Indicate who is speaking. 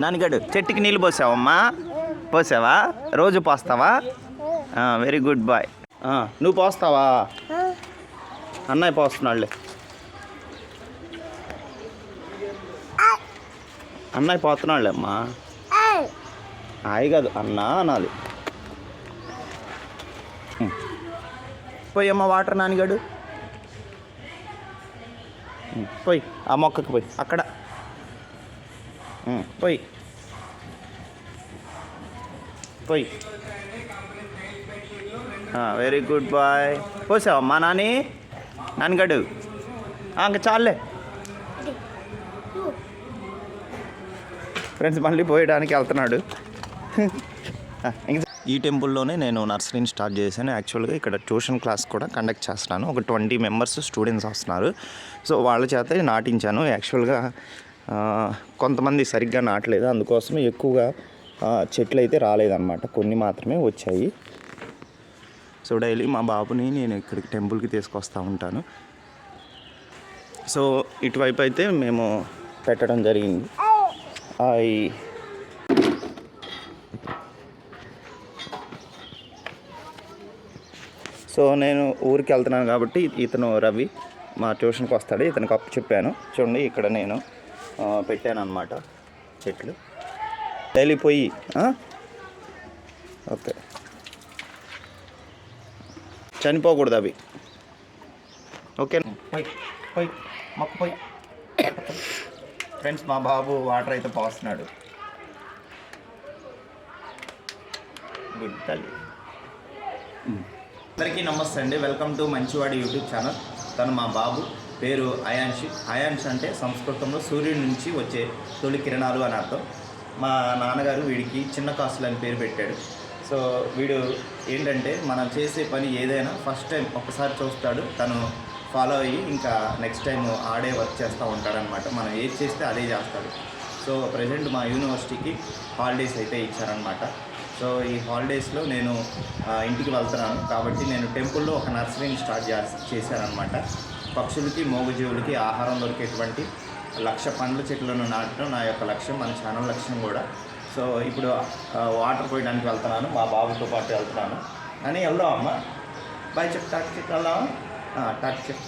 Speaker 1: నాన్నగాడు చెట్టుకి నీళ్ళు పోసావమ్మా? పోసావా? రోజు పోస్తావా? Very good bye. నువ్వు పోస్తావా? అన్నయ్య పోస్తున్నాడులే. అన్నయ్య పోతున్నాడులే అమ్మా. హాయి కాదు అన్నా అనాలి. పోయమ్మా వాటర్ నాన్నగాడు. పోయి ఆ మొక్కకి పోయి అక్కడ పోయి పోయి. Very good boy. పోసావమ్మా నాన్నగాడు? ఇంకా చాలే ఫ్రెండ్స్, మళ్ళీ పోయడానికి వెళ్తున్నాడు. ఈ టెంపుల్లోనే నేను నర్సరీని స్టార్ట్ చేశాను. యాక్చువల్గా ఇక్కడ ట్యూషన్ క్లాస్ కూడా కండక్ట్ చేస్తున్నాను. ఒక 20 మెంబర్స్ స్టూడెంట్స్ వస్తున్నారు. సో వాళ్ళ చేత నాటించాను. యాక్చువల్గా కొంతమంది సరిగ్గా నాటలేదు, అందుకోసమే ఎక్కువగా చెట్లు అయితే రాలేదన్నమాట, కొన్ని మాత్రమే వచ్చాయి. సో డైలీ మా బాబుని నేను ఇక్కడికి టెంపుల్కి తీసుకొస్తూ ఉంటాను. సో ఇటువైపు అయితే మేము పెట్టడం జరిగింది. సో నేను ఊరికి వెళ్తున్నాను కాబట్టి ఇతను రవి మా ట్యూషన్కి వస్తాడు, ఇతనికి అప్పు చెప్పాను. చూడండి ఇక్కడ నేను పెట్టాను అన్నమాట చెట్లు. డైలీ పోయి ఓకే, చనిపోకూడదు అవి. ఓకే పోయి పోయి మొక్క పోయి. ఫ్రెండ్స్, మా బాబు వాటర్ అయితే పోస్తున్నాడు. గుడ్ తల్లి. అందరికీ నమస్తే అండి. వెల్కమ్ టు మంచివాడి యూట్యూబ్ ఛానల్. తను మా బాబు, పేరు అయాన్షి. అయాన్షి అంటే సంస్కృతంలో సూర్యుడి నుంచి వచ్చే తొలి కిరణాలు అని అర్థం. మా నాన్నగారు వీడికి చిన్న కాసులు అని పేరు పెట్టాడు. సో వీడు ఏంటంటే మనం చేసే పని ఏదైనా ఫస్ట్ టైం ఒకసారి చూస్తాడు, తను ఫాలో అయ్యి ఇంకా నెక్స్ట్ టైం ఆడే వర్క్ చేస్తూ ఉంటాడనమాట. మనం ఏది చేస్తే అదే చేస్తాడు. సో ప్రజెంట్ మా యూనివర్సిటీకి హాలిడేస్ అయితే ఇచ్చారనమాట. సో ఈ హాలిడేస్లో నేను ఇంటికి వెళ్తున్నాను కాబట్టి నేను టెంపుల్లో ఒక నర్సరీని స్టార్ట్ చేశానమాట. పక్షులకి మూగజీవులకి ఆహారం దొరికేటువంటి 1,00,000 పండ్ల చెట్లను నాటడం నా యొక్క లక్ష్యం, మన ఛానల్ లక్ష్యం కూడా. సో ఇప్పుడు వాటర్ పోయడానికి వెళ్తున్నాను, మా బాబుతో పాటు వెళ్తున్నాను. అని వెళ్దాం అమ్మ, బాయ్ చెప్పు, టాక్ చెప్పు, వెళ్దామా? టాక్ చెప్పు.